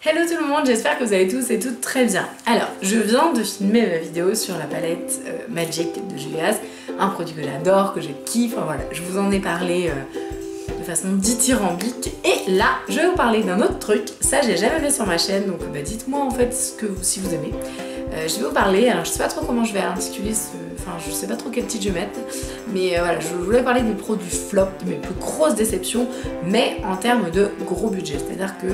Hello tout le monde, j'espère que vous allez tous et toutes très bien. Alors, je viens de filmer ma vidéo sur la palette Magic de Julia's, un produit que j'adore, que je kiffe, enfin, voilà, je vous en ai parlé de façon dithyrambique. Et là, je vais vous parler d'un autre truc, ça j'ai jamais fait sur ma chaîne, donc dites-moi en fait si vous aimez. Je vais vous parler, alors je sais pas trop comment je vais intituler enfin je sais pas trop quel titre je vais mettre, mais voilà, je voulais parler des produits flop, de mes plus grosses déceptions, mais en termes de gros budget, c'est-à-dire que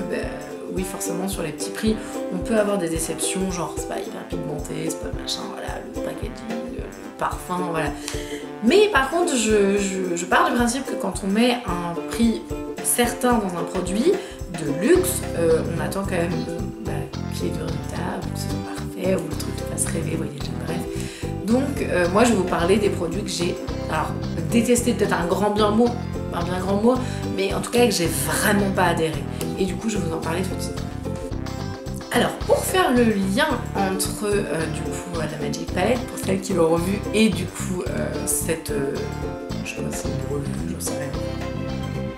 oui, forcément sur les petits prix on peut avoir des déceptions, genre c'est pas hyper pigmenté, c'est pas machin, voilà, le packaging, le parfum, voilà. Mais par contre je pars du principe que quand on met un prix certain dans un produit de luxe, on attend quand même qu'il y ait du résultat, que ce soit parfait, ou le truc te fasse rêver, voyez, bref. Donc moi je vais vous parler des produits que j'ai, alors détesté, peut-être un bien grand mot, mais en tout cas que j'ai vraiment pas adhéré. Et du coup je vais vous en parler tout de suite. Alors pour faire le lien entre du coup la Magic Palette, pour celles qui l'ont revu, et du coup cette... je sais pas si c'est une revue, je sais rien.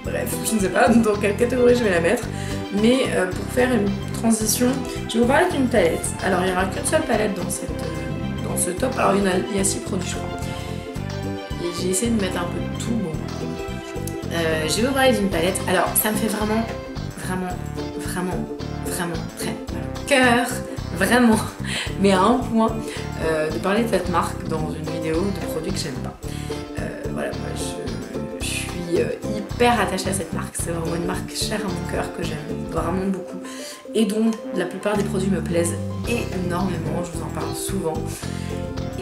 Bref, je ne sais pas dans quelle catégorie je vais la mettre, mais pour faire une transition, je vais vous parler d'une palette. Alors il n'y aura qu'une seule palette dans ce top, alors il y a 6 produits je crois. Et j'ai essayé de mettre un peu de tout, bon. Je vais vous parler d'une palette, alors ça me fait vraiment très mal au cœur, vraiment, mais à un point, de parler de cette marque dans une vidéo de produits que j'aime pas. Voilà, moi je suis hyper attachée à cette marque, c'est vraiment une marque chère à mon cœur que j'aime vraiment beaucoup et dont la plupart des produits me plaisent énormément, je vous en parle souvent.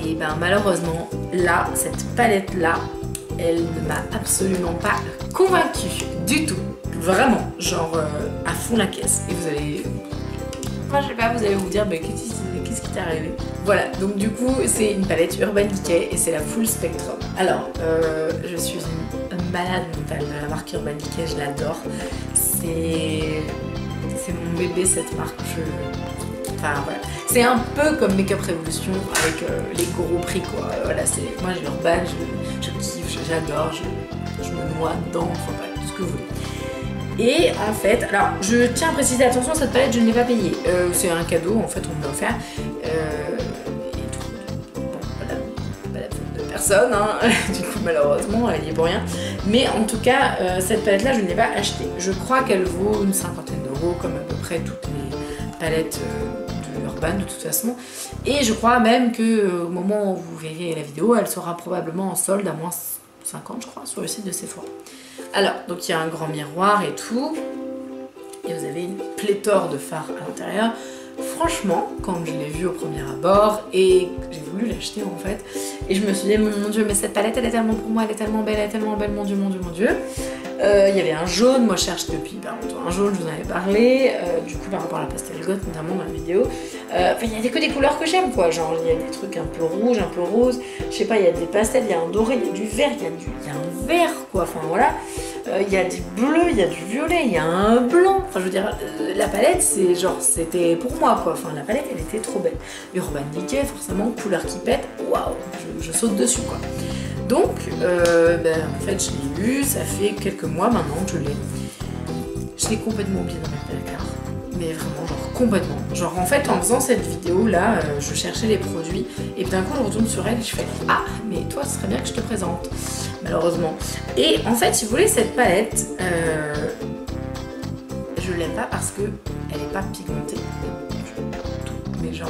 Et ben malheureusement, là, cette palette là, elle ne m'a absolument pas convaincue du tout, vraiment, genre à fond la caisse. Et vous allez, moi je sais pas, vous allez vous dire bah, qu'est-ce qui t'est arrivé. Voilà, donc du coup c'est une palette Urban Decay et c'est la Full Spectrum. Alors je suis une malade mentale de la marque Urban Decay, je l'adore. C'est mon bébé cette marque, enfin voilà. C'est un peu comme Make Up Revolution avec les gros prix quoi. Voilà, moi j'ai Urban, je kiffe, j'adore, je me noie dedans, enfin voilà, tout ce que vous voulez. Et en fait, alors je tiens à préciser, attention, cette palette je ne l'ai pas payée, c'est un cadeau en fait, on me l'a offert. Bon, pas la faute de personne, hein. Du coup malheureusement elle y est pour rien. Mais en tout cas, cette palette là je ne l'ai pas achetée. Je crois qu'elle vaut une cinquantaine d'euros comme à peu près toutes les palettes de Urban de toute façon. Et je crois même que au moment où vous verrez la vidéo, elle sera probablement en solde à moins 50 je crois sur le site de Sephora. Alors, donc il y a un grand miroir et tout, et vous avez une pléthore de fards à l'intérieur. Franchement, quand je l'ai vu au premier abord, et j'ai voulu l'acheter en fait, et je me suis dit, mon dieu, mais cette palette elle est tellement pour moi, elle est tellement belle, mon dieu, mon dieu, mon dieu. Il y avait un jaune, moi je cherche depuis longtemps un jaune, je vous en avais parlé, du coup par rapport à la pastel goth notamment dans la vidéo. Enfin, il y a que des couleurs que j'aime quoi, genre il y a des trucs un peu rouges, un peu roses, je sais pas, il y a des pastels, il y a un doré, il y a du vert, il y a un vert quoi, enfin voilà. Il y a du bleu, il y a du violet, il y a un blanc, enfin je veux dire, la palette c'est genre, c'était pour moi quoi, enfin la palette elle était trop belle. Urban Decay forcément, couleur qui pète, waouh, je saute dessus quoi. Donc, en fait, je l'ai eu, ça fait quelques mois maintenant que je l'ai. Je l'ai complètement oublié dans mes placards, mais vraiment, genre complètement. Genre en fait, en faisant cette vidéo là, je cherchais les produits et d'un coup, je retourne sur elle et je fais ah, mais toi, ce serait bien que je te présente, malheureusement. Et en fait, si vous voulez, cette palette, je l'aime pas parce que elle est pas pigmentée, mais genre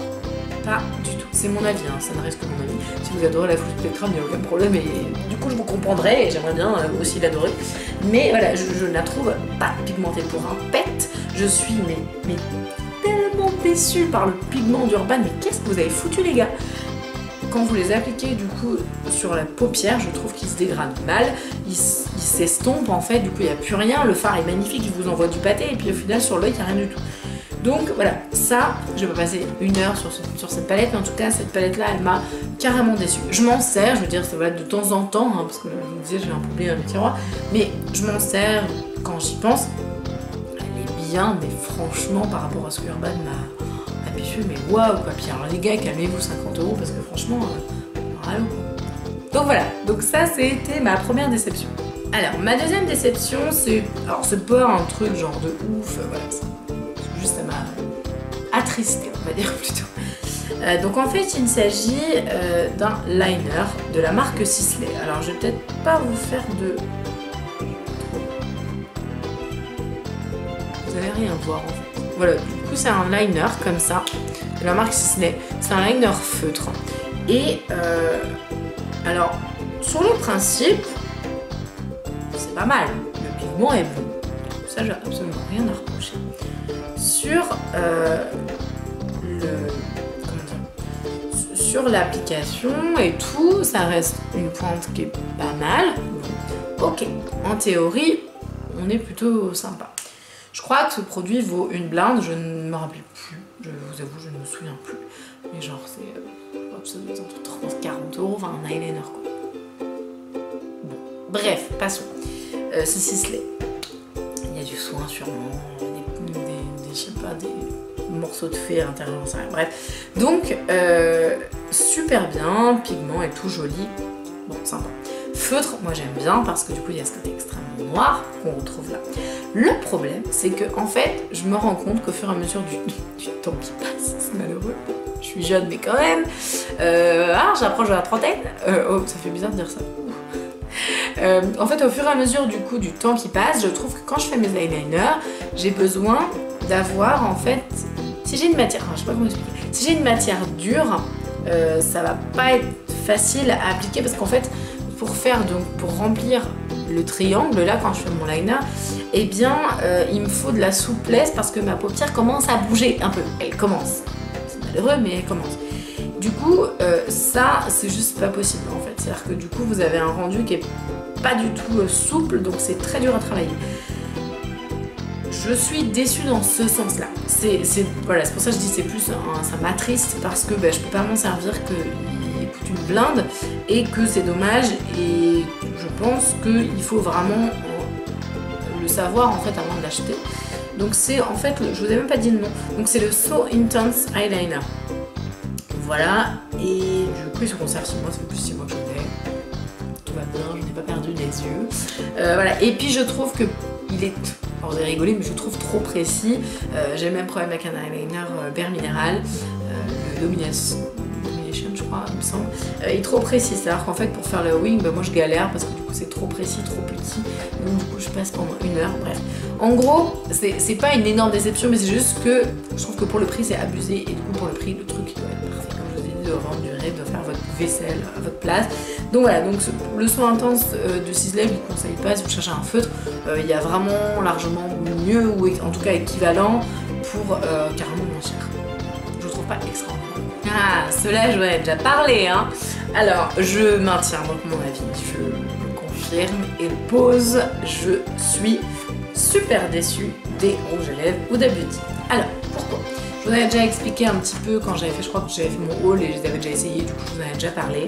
pas du tout. C'est mon avis, hein, ça ne reste que mon avis. Si vous adorez la Full Spectrum, il n'y a aucun problème et du coup je vous comprendrai et j'aimerais bien aussi l'adorer. Mais voilà, je ne la trouve pas pigmentée pour un pet. Je suis mais tellement déçue par le pigment d'Urban. Mais qu'est-ce que vous avez foutu les gars? Quand vous les appliquez du coup sur la paupière, je trouve qu'ils se dégradent mal, ils s'estompent en fait, du coup il n'y a plus rien, le fard est magnifique, il vous envoie du pâté et puis au final sur l'œil il n'y a rien du tout. Donc voilà, ça, je vais passer une heure sur cette palette, mais en tout cas, cette palette-là, elle m'a carrément déçue. Je m'en sers, je veux dire, ça va de temps en temps, hein, parce que je vous disais, j'ai un problème dans le tiroir, mais je m'en sers quand j'y pense. Elle est bien, mais franchement, par rapport à ce que Urban m'a habitué, mais waouh, quoi. Puis alors, les gars, calmez-vous 50 €, parce que franchement, bravo, quoi. Donc voilà, donc ça, c'était ma première déception. Alors, ma deuxième déception, c'est... Alors, c'est pas un truc genre de ouf, voilà, juste ça m'a attristé, on va dire plutôt. Donc en fait il s'agit d'un liner de la marque Sisley. Alors je vais peut-être pas vous faire de... Vous allez rien voir en fait. Voilà, du coup c'est un liner comme ça de la marque Sisley. C'est un liner feutre. Et alors sur le principe c'est pas mal. Le pigment est bon. Ça j'ai absolument rien à reprocher. Sur sur l'application et tout, ça reste une pointe qui est pas mal. Ok, en théorie, on est plutôt sympa. Je crois que ce produit vaut une blinde, je ne me rappelle plus, je vous avoue, je ne me souviens plus. Mais genre, ça doit être entre 30 et 40 euros, enfin un eyeliner quoi. Bon, bref, passons. C'est Sisley. Il y a du soin sûrement, je sais pas, des morceaux de fée à l'intérieur, bref. Donc, super bien, pigment et tout joli. Bon, sympa. Feutre, moi j'aime bien parce que du coup il y a ce côté extrêmement noir qu'on retrouve là. Le problème, c'est que en fait, je me rends compte qu'au fur et à mesure du temps qui passe, c'est malheureux. Je suis jeune, mais quand même. J'approche de la trentaine. Oh, ça fait bizarre de dire ça. En fait, au fur et à mesure du temps qui passe, je trouve que quand je fais mes eyeliners, j'ai besoin d'avoir en fait, si j'ai une matière, je sais pas comment expliquer, si j'ai une matière dure, ça va pas être facile à appliquer parce qu'en fait, pour remplir le triangle là quand je fais mon liner, eh bien, il me faut de la souplesse parce que ma paupière commence à bouger un peu. Elle commence. C'est malheureux, mais elle commence. Du coup, ça, c'est juste pas possible en fait. C'est-à-dire que du coup, vous avez un rendu qui est pas du tout souple, donc c'est très dur à travailler. Je suis déçue dans ce sens-là. Voilà, c'est pour ça que je dis c'est plus ça m'attriste parce que je peux pas m'en servir qu'il coûte une blinde et que c'est dommage et je pense qu'il faut vraiment le savoir en fait avant de l'acheter. Donc c'est en fait, je vous ai même pas dit le nom, donc c'est le So Intense Eyeliner. Voilà, et du coup il se conserve 6 mois, ça fait plus de 6 mois que j'en ai. Tout va bien, je n'ai pas perdu les yeux. Voilà, et puis je trouve que il est, on est rigolé, mais je trouve trop précis. J'ai le même problème avec un eyeliner Bare Mineral, le Domination, je crois, il me semble. Il est trop précis, c'est-à-dire qu'en fait pour faire le wing, moi je galère parce que du coup c'est trop précis, trop petit. Donc du coup je passe pendant 1 heure, bref. En gros, c'est pas une énorme déception, mais c'est juste que je trouve que pour le prix c'est abusé et du coup pour le prix, le truc doit être parfait. Comme je vous ai dit, de rendre durée, de faire votre vaisselle à votre place. Donc voilà, donc le soin intense de Sisley, je ne vous conseille pas si vous cherchez un feutre. Il y a vraiment largement mieux ou en tout cas équivalent pour carrément moins cher. Je ne trouve pas extraordinaire. Ah, cela je vous en ai déjà parlé, hein. Alors, je maintiens donc mon avis, je le confirme et le pose. Je suis super déçue des rouges à lèvres ou d'Abeauty. Alors, pourquoi? Je vous avais déjà expliqué un petit peu quand j'avais fait, je crois que j'avais fait mon haul et je les avais déjà essayés, du coup je vous en avais déjà parlé.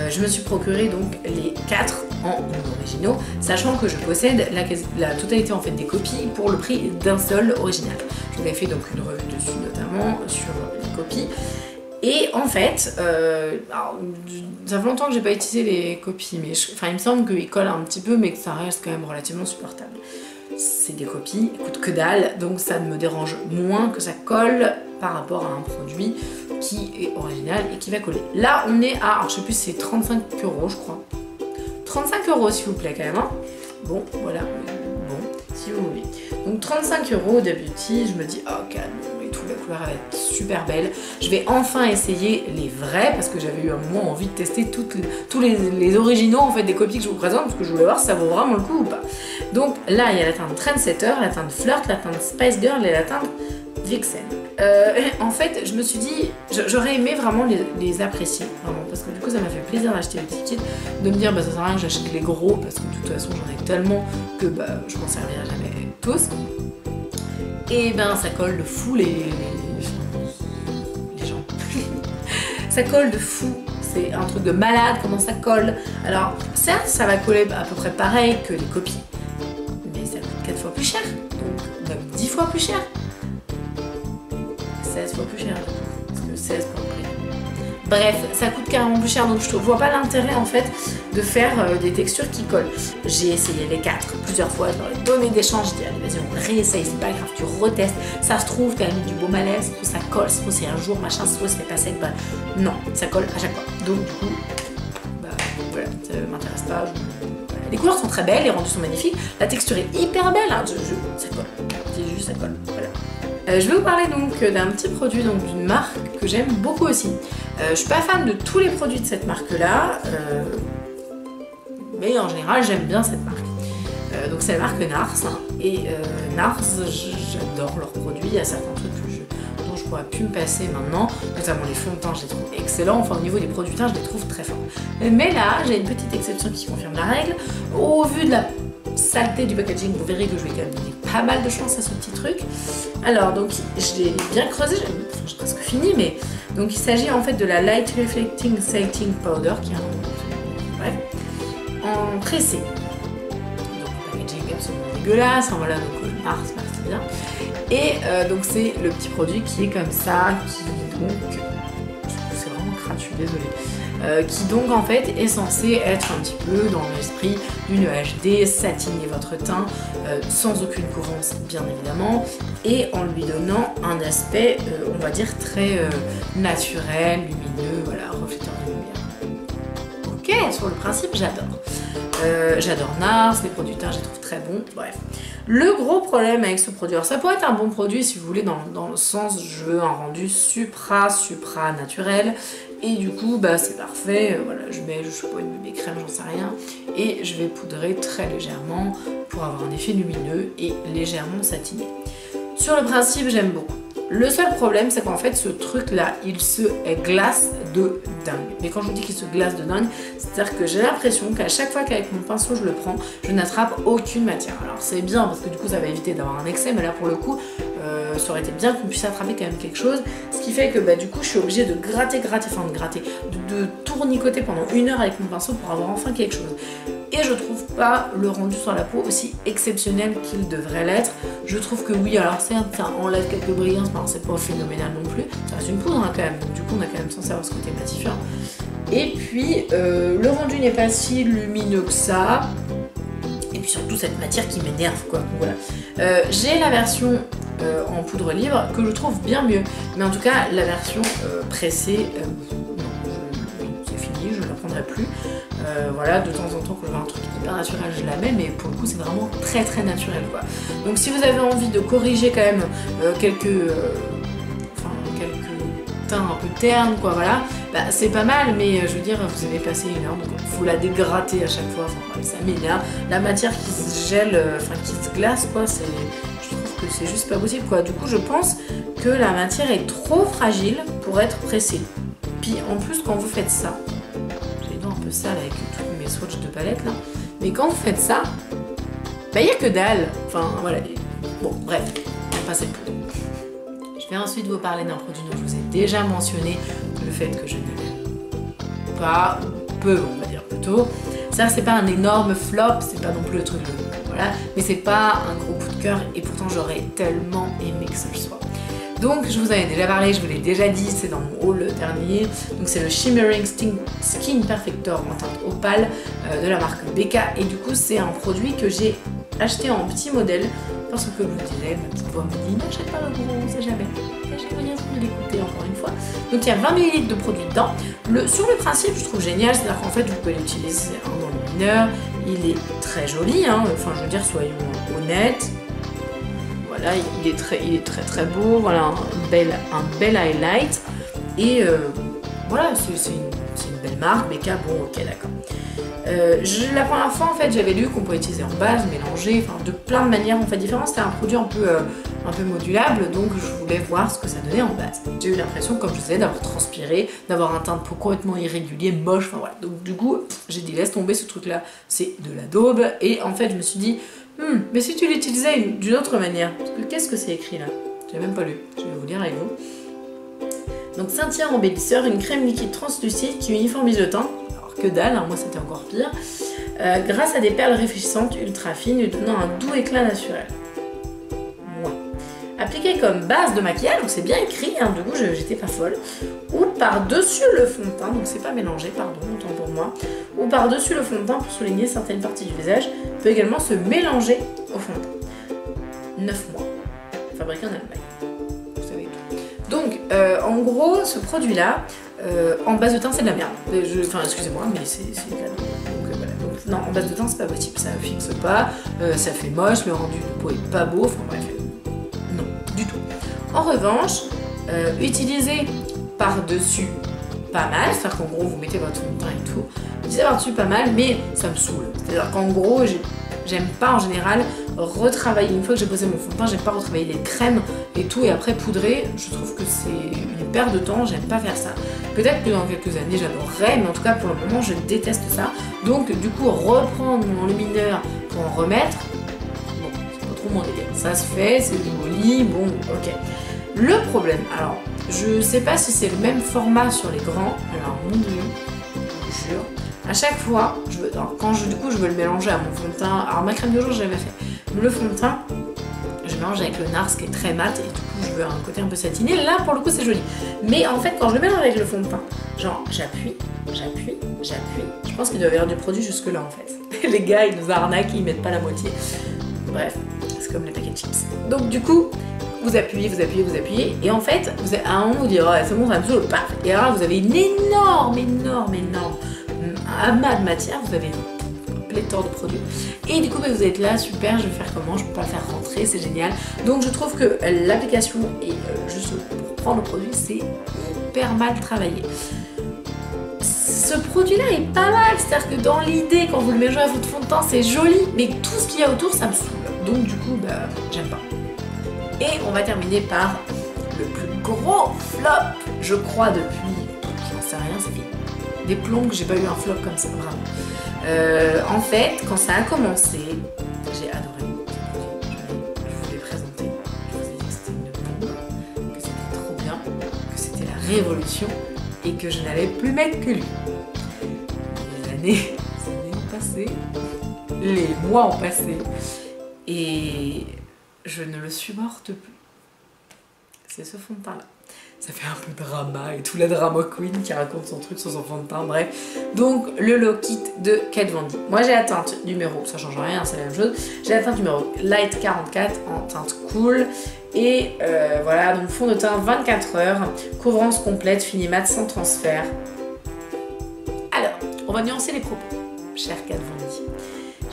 Je me suis procuré donc les 4 en originaux, sachant que je possède la totalité en fait des copies pour le prix d'un seul original. Je vous avais fait donc une revue dessus notamment sur les copies. Et en fait, alors, ça fait longtemps que j'ai pas utilisé les copies, mais il me semble qu'ils collent un petit peu, mais que ça reste quand même relativement supportable. C'est des copies, ils coûtent que dalle, donc ça me dérange moins que ça colle par rapport à un produit qui est original et qui va coller. Là, on est à, alors, je sais plus, c'est 35 € je crois. 35 € s'il vous plaît quand même. Hein. Bon, voilà, bon, si vous voulez. Donc 35 € d'Abeauty, je me dis, oh calme. La couleur va être super belle. Je vais enfin essayer les vrais parce que j'avais eu un moment envie de tester tous les originaux en fait des copies que je vous présente parce que je voulais voir si ça vaut vraiment le coup ou pas. Donc là il y a la teinte Trendsetter, la teinte Flirt, la teinte Spice Girl et la teinte Vixen. En fait je me suis dit j'aurais aimé vraiment les apprécier vraiment parce que du coup ça m'a fait plaisir d'acheter le petit kit, de me dire ça sert à rien que j'achète les gros parce que de toute façon j'en ai tellement que je m'en servirai jamais tous. Et ben ça colle de fou les gens. Ça colle de fou, c'est un truc de malade comment ça colle. Alors certes ça va coller à peu près pareil que les copies, mais ça coûte 4 fois plus cher, donc même 10 fois plus cher. 16 fois plus cher, parce que 16 pour le prix. Bref, ça coûte carrément plus cher, donc je ne vois pas l'intérêt en fait de faire des textures qui collent. J'ai essayé les 4 plusieurs fois, je leur ai donné des chances, je dis allez vas-y on réessaye, c'est pas grave, tu retestes, ça se trouve t'as mis du baume à lèvres, ça colle, ça c'est un jour machin, ça c'est pas sec, bah non, ça colle à chaque fois. Donc du coup, bah voilà, ça m'intéresse pas. Les couleurs sont très belles, les rendus sont magnifiques, la texture est hyper belle, hein, ça colle, c'est juste ça colle, voilà. Je vais vous parler donc d'un petit produit d'une marque que j'aime beaucoup aussi. Je suis pas fan de tous les produits de cette marque là, mais en général j'aime bien cette marque. Donc c'est la marque Nars, hein, et Nars, j'adore leurs produits, il y a certains trucs dont je pourrais plus me passer maintenant, notamment les fonds de teint je les trouve excellents, enfin au niveau des produits de teint je les trouve très forts. Mais là j'ai une petite exception qui confirme la règle, au vu de la saleté du packaging, vous verrez que je vais quand même donner pas mal de chance à ce petit truc. Alors donc je l'ai bien creusé, j'ai presque fini, mais donc il s'agit en fait de la Light Reflecting Setting Powder qui est bref, en pressé. Donc le packaging absolument dégueulasse, enfin, voilà, donc Nars, merci bien. Et donc c'est le petit produit qui est comme ça, qui donc, c'est vraiment crade, je suis désolée. Qui donc en fait est censé être un petit peu dans l'esprit d'une HD, satiner votre teint sans aucune courance bien évidemment, et en lui donnant un aspect on va dire très naturel, lumineux, voilà, reflétant de lumière. Ok, sur le principe j'adore. J'adore Nars, les produits de teint je les trouve très bons, bref. Le gros problème avec ce produit, alors ça pourrait être un bon produit si vous voulez dans le sens je veux un rendu supra naturel, et du coup bah c'est parfait, voilà, je mets, je sais pas, une bébé crème, j'en sais rien, et je vais poudrer très légèrement pour avoir un effet lumineux et légèrement satiné. Sur le principe j'aime beaucoup. Le seul problème c'est qu'en fait ce truc là il se glace de dingue. Mais quand je vous dis qu'il se glace de dingue, c'est-à-dire que j'ai l'impression qu'à chaque fois qu'avec mon pinceau je le prends, je n'attrape aucune matière. Alors c'est bien parce que du coup ça va éviter d'avoir un excès, mais là pour le coup ça aurait été bien qu'on puisse attraper quand même quelque chose. Ce qui fait que bah, du coup je suis obligée de gratter, de tournicoter pendant 1 heure avec mon pinceau pour avoir enfin quelque chose. Et je trouve pas le rendu sur la peau aussi exceptionnel qu'il devrait l'être. Je trouve que oui, alors certes ça enlève quelques brillances, mais c'est pas phénoménal non plus. Ça reste une poudre hein, quand même, donc du coup on a quand même censé avoir ce côté matifiant. Et puis le rendu n'est pas si lumineux que ça. Et puis surtout cette matière qui m'énerve quoi. Voilà. J'ai la version en poudre libre que je trouve bien mieux. Mais en tout cas la version pressée, non, c'est fini, je ne la prendrai plus. Voilà, de temps en temps quand je veux un truc hyper naturel je la mets, mais pour le coup c'est vraiment très naturel quoi. Donc si vous avez envie de corriger quand même quelques teints un peu ternes quoi, voilà, bah, c'est pas mal, mais je veux dire vous avez passé 1 heure, donc il faut la dégratter à chaque fois, enfin, ça m'énerve. La matière qui se gèle, enfin qui se glace quoi, je trouve que c'est juste pas possible quoi. Du coup je pense que la matière est trop fragile pour être pressée. Puis en plus quand vous faites ça, un peu sale avec tous mes swatchs de palette là, mais quand vous faites ça, bah il n'y a que dalle, enfin voilà, bon bref, on passe le poudre. Je vais ensuite vous parler d'un produit dont je vous ai déjà mentionné le fait que je ne l'aime pas, peu on va dire plutôt. Ça c'est pas un énorme flop, c'est pas non plus le truc de voilà, mais c'est pas un gros coup de cœur et pourtant j'aurais tellement aimé que ça le soit. Donc je vous en ai déjà parlé, je vous l'ai déjà dit, c'est dans mon haul dernier. Donc c'est le Shimmering Skin Perfector en teinte opale de la marque Becca. Et du coup c'est un produit que j'ai acheté en petit modèle parce que vous direz, ma petite voix me dit n'achète pas le gros, on sait jamais. J'ai rien de l'écouter encore une fois. Donc il y a 20 ml de produit dedans. Sur le principe je trouve génial, c'est-à-dire qu'en fait vous pouvez l'utiliser dans le mineur. Il est très joli, hein. Enfin je veux dire soyons honnêtes. Voilà, il est très beau, voilà, un bel highlight, et voilà, c'est une belle marque, Becca, bon ok d'accord. La première fois en fait j'avais lu qu'on pouvait utiliser en base, mélanger, enfin de plein de manières en fait différentes, c'était un produit un peu modulable, donc je voulais voir ce que ça donnait en base. J'ai eu l'impression, comme je disais, d'avoir transpiré, d'avoir un teint de peau complètement irrégulier, moche, enfin voilà, donc du coup j'ai dit laisse tomber ce truc là, c'est de la daube, et en fait je me suis dit mais si tu l'utilisais d'une autre manière, parce que qu'est-ce que c'est écrit là? J'ai même pas lu, je vais vous lire avec vous. Donc scintillant embellisseur, une crème liquide translucide qui uniformise le teint, alors que dalle, hein, moi c'était encore pire, grâce à des perles réfléchissantes ultra fines lui donnant un doux éclat naturel. Ouais. appliquer comme base de maquillage, donc c'est bien écrit, hein, du coup j'étais pas folle, ou par-dessus le fond de teint, donc c'est pas mélangé, pardon, autant pour moi, ou par-dessus le fond de teint pour souligner certaines parties du visage, peut également se mélanger au fond de teint. 9 mois, fabriqué en Allemagne, vous savez tout. Donc, en gros, ce produit-là, en base de teint, c'est de la merde. Enfin, excusez-moi, mais c'est de la merde. Donc, voilà. Donc, non, en base de teint, c'est pas possible, ça fixe pas, ça fait moche, le rendu de peau est pas beau, enfin bref, non, du tout. En revanche, utiliser par-dessus pas mal, c'est-à-dire qu'en gros, vous mettez votre fond de teint et tout, utiliser par-dessus pas mal, mais ça me saoule. C'est-à-dire qu'en gros, j'aime pas en général retravailler. Une fois que j'ai posé mon fond de teint, j'aime pas retravailler les crèmes et tout et après poudrer. Je trouve que c'est une perte de temps, j'aime pas faire ça. Peut-être que dans quelques années j'adorerais, mais en tout cas pour le moment je déteste ça. Donc du coup reprendre mon enlumineur pour en remettre, bon, c'est pas trop mon délire. Ça se fait, c'est joli, bon, ok. Le problème, alors je sais pas si c'est le même format sur les grands, alors mon dieu, je vous jure. À chaque fois, quand du coup je veux le mélanger à mon fond de teint, alors ma crème de jour j'ai jamais fait, mais le fond de teint, je mélange avec le NARS qui est très mat et du coup je veux un côté un peu satiné, là pour le coup c'est joli. Mais en fait quand je le mélange avec le fond de teint, genre j'appuie, je pense qu'il doit y avoir du produit jusque là en fait. Les gars ils nous arnaquent, ils mettent pas la moitié. Bref, c'est comme les paquets de chips. Donc du coup, vous appuyez, et en fait, à un moment vous dites, oh, c'est bon, ça me saoule, paf. Et alors là, vous avez une énorme amas de matière, vous avez pléthore de produits. Et du coup, vous êtes là, super, je vais faire comment, je peux pas le faire rentrer, c'est génial. Donc je trouve que l'application et juste pour prendre le produit, c'est hyper mal travaillé. Ce produit-là est pas mal, c'est-à-dire que dans l'idée, quand vous le mélangez à votre fond de teint, c'est joli, mais tout ce qu'il y a autour, ça me saoule. Donc du coup, bah, j'aime pas. Et on va terminer par le plus gros flop, je crois, depuis, j'en sais rien, ça fait des plombs que j'ai pas eu un flop comme ça, vraiment. En fait, quand ça a commencé, j'ai adoré. Je vous l'ai présenté, je vous ai dit que c'était une bombe, que c'était trop bien, que c'était la révolution et que je n'allais plus mettre que lui. Les années ont passé, les mois ont passé et je ne le supporte plus. C'est ce fond de teint là. Ça fait un peu drama et tout, la drama queen qui raconte son truc sur son fond de teint, bref. Donc le Low Kit de Kat Von D. Moi j'ai la teinte numéro, ça change rien, c'est la même chose. J'ai la teinte numéro Light 44 en teinte cool. Et voilà, donc fond de teint 24 heures, couvrance complète, fini mat sans transfert. Alors, on va nuancer les propos, cher Kat Von D.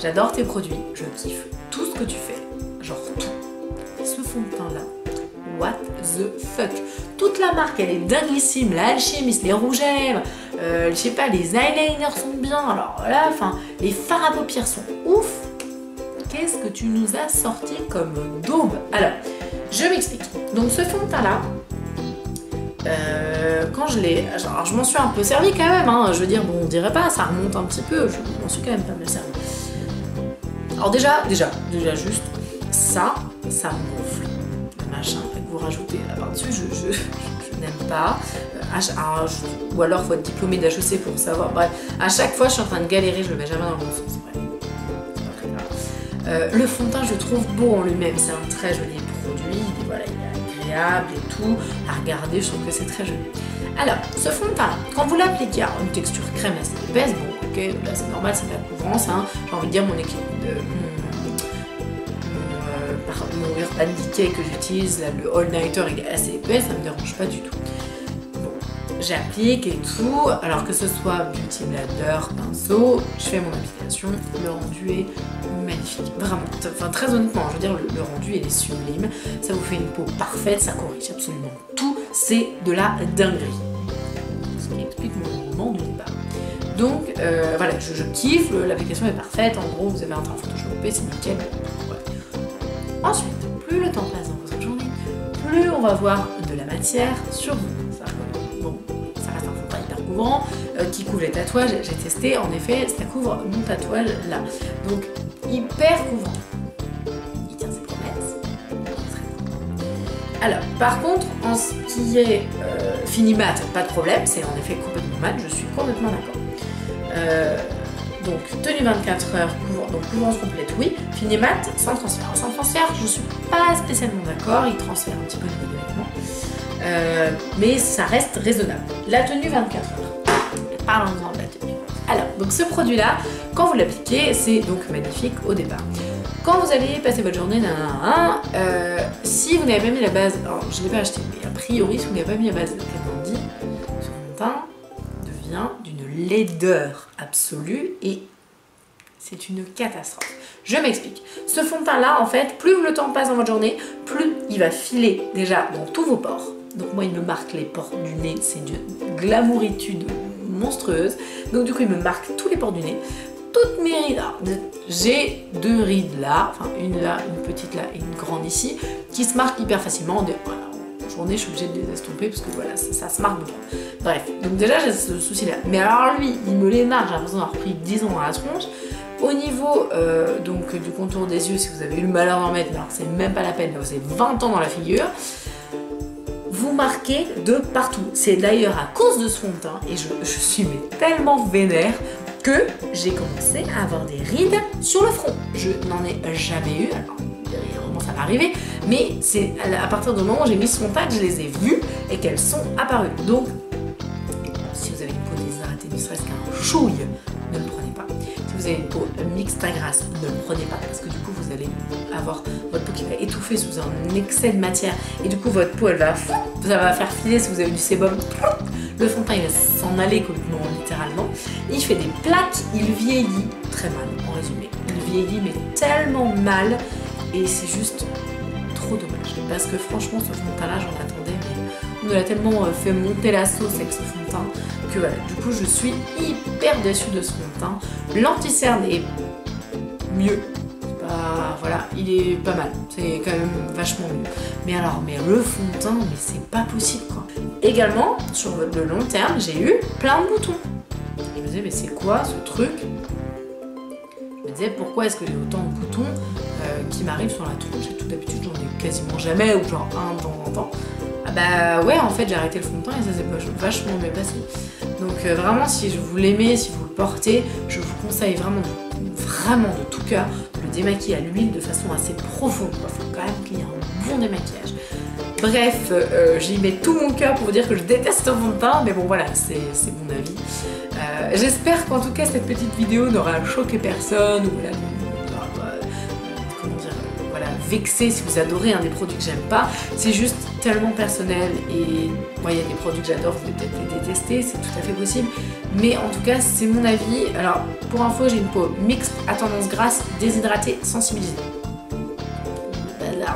J'adore tes produits, je kiffe tout ce que tu fais, genre tout. Ce fond de teint là, what the fuck. Toute la marque elle est dinguissime, la Alchimiste, les rouges à lèvres, je sais pas, les eyeliners sont bien, alors là, enfin, les fards à paupières sont ouf. Qu'est-ce que tu nous as sorti comme daube? Alors, je m'explique. Donc ce fond de teint là, quand je l'ai, alors je m'en suis un peu servi quand même, hein, je veux dire, bon on dirait pas, ça remonte un petit peu, je m'en suis quand même pas mal servi. Alors déjà juste, ça me gonfle. Le machin que vous rajoutez là par-dessus, je n'aime pas. Ou alors faut être diplômé d'HEC pour savoir. Bref, à chaque fois je suis en train de galérer, je le mets jamais dans le bon sens. Bref, c'est pas très grave. Le fond de teint je le trouve beau en lui-même, c'est un très joli produit, voilà, il est agréable et tout. À regarder, je trouve que c'est très joli. Alors, ce fond de teint, quand vous l'appliquez à une texture crème assez épaisse, bon ok, là c'est normal, c'est de la couvrance, hein. J'ai envie de dire mon Urban Decay que j'utilise, le All Nighter, il est assez épais, ça me dérange pas du tout. Bon, j'applique et tout, alors que ce soit Beauty Blender, pinceau, je fais mon application, le rendu est magnifique, vraiment, enfin très honnêtement, je veux dire, le rendu il est sublime, ça vous fait une peau parfaite, ça corrige absolument tout, c'est de la dinguerie. Ce qui explique mon moment du départ. Donc voilà, je kiffe, l'application est parfaite, en gros vous avez un teint photoshopé, c'est nickel. Voilà. Ensuite, plus le temps passe dans votre journée, plus on va voir de la matière sur vous. Bon, ça reste un fond de teint hyper couvrant, qui couvre les tatouages, j'ai testé, en effet, ça couvre mon tatouage là. Donc, hyper couvrant. Il tient ses promesses, alors, par contre, en ce qui est fini mat, pas de problème, c'est en effet complètement mat, je suis complètement d'accord. Donc tenue 24 heures, donc couvrance complète oui, fini mat, sans transfert. Sans transfert, je suis pas spécialement d'accord, il transfère un petit peu niveau des vêtements, mais ça reste raisonnable. La tenue 24 heures, parlons-en de la tenue. Alors, donc ce produit-là, quand vous l'appliquez, c'est donc magnifique au départ. Quand vous allez passer votre journée, si vous n'avez pas mis la base, alors je ne l'ai pas acheté, mais a priori, si vous n'avez pas mis la base de Candy, ce fond de teint devient d'une laideur absolue et c'est une catastrophe. Je m'explique. Ce fond de teint là, en fait, plus le temps passe dans votre journée, plus il va filer déjà dans tous vos pores. Donc moi, il me marque les pores du nez, c'est d'une glamouritude monstrueuse. Donc du coup, il me marque tous les pores du nez. Toutes mes rides, j'ai 2 rides là, enfin une là, une petite là et une grande ici, qui se marquent hyper facilement. Voilà, en journée, je suis obligée de les estomper parce que voilà, ça se marque beaucoup. Bref, donc déjà j'ai ce souci là. Mais alors lui, il me les marque, j'ai l'impression d'avoir pris 10 ans à la tronche. Au niveau donc du contour des yeux, si vous avez eu le malheur d'en mettre, alors c'est même pas la peine, vous avez 20 ans dans la figure, vous marquez de partout. C'est d'ailleurs à cause de ce fond de teint, et je suis mais tellement vénère, que j'ai commencé à avoir des rides sur le front. Je n'en ai jamais eu, alors évidemment ça va arriver, mais c'est à partir du moment où j'ai mis ce fond de teint que je les ai vues et qu'elles sont apparues. Donc, si vous avez une peau déshydratée, ne serait-ce qu'un chouille, ne le prenez pas. Si vous avez une peau mixte à grasse, ne le prenez pas, parce que du coup vous allez avoir votre peau qui va étouffer sous un excès de matière, et du coup votre peau ça va faire filer si vous avez du sébum. Le fond de teint il va s'en aller complètement littéralement. Il fait des plaques, il vieillit très mal en résumé. Il vieillit mais tellement mal et c'est juste trop dommage. Parce que franchement ce fond de teint là j'en attendais mais on a tellement fait monter la sauce avec ce fond de teint que voilà. Du coup je suis hyper déçue de ce fond de teint. L'anti-cerne est mieux. Voilà, il est pas mal, c'est quand même vachement mieux. Mais alors, le fond de teint, mais c'est pas possible quoi. Également, sur le long terme, j'ai eu plein de boutons. Je me disais, mais c'est quoi ce truc? Je me disais, pourquoi est-ce que j'ai autant de boutons qui m'arrivent sur la tronche? Et tout d'habitude, j'en ai quasiment jamais, ou genre un de temps en temps. Ah bah ouais, en fait, j'ai arrêté le fond de teint et ça s'est vachement bien passé. Donc vraiment, si vous l'aimez, si vous le portez, je vous conseille vraiment de tout cœur de le démaquiller à l'huile de façon assez profonde. Il faut quand même qu'il y ait un bon démaquillage. Bref, j'y mets tout mon cœur pour vous dire que je déteste le fond de teint, mais bon voilà, c'est mon avis. J'espère qu'en tout cas cette petite vidéo n'aura choqué personne ou voilà, vexé si vous adorez un des produits que j'aime pas. C'est juste tellement personnel et moi il y a des produits que j'adore, vous pouvez peut-être les détester, c'est tout à fait possible. Mais en tout cas c'est mon avis. Alors pour info j'ai une peau mixte à tendance grasse, déshydratée, sensibilisée.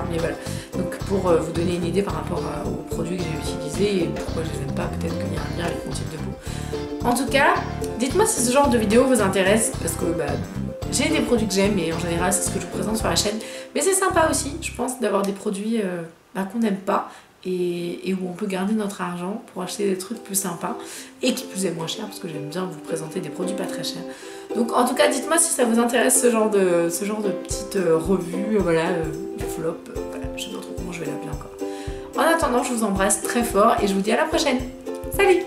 Mais voilà. Donc pour vous donner une idée par rapport aux produits que j'ai utilisés et pourquoi je les aime pas, peut-être qu'il y a un lien avec mon type de peau. En tout cas, dites-moi si ce genre de vidéo vous intéresse parce que j'ai des produits que j'aime et en général c'est ce que je vous présente sur la chaîne. Mais c'est sympa aussi, je pense, d'avoir des produits qu'on n'aime pas et où on peut garder notre argent pour acheter des trucs plus sympas et qui plus est moins cher parce que j'aime bien vous présenter des produits pas très chers. Donc en tout cas, dites-moi si ça vous intéresse ce genre de petite revue, voilà, flop, voilà, je sais pas trop comment je vais l'appeler encore. En attendant, je vous embrasse très fort et je vous dis à la prochaine. Salut!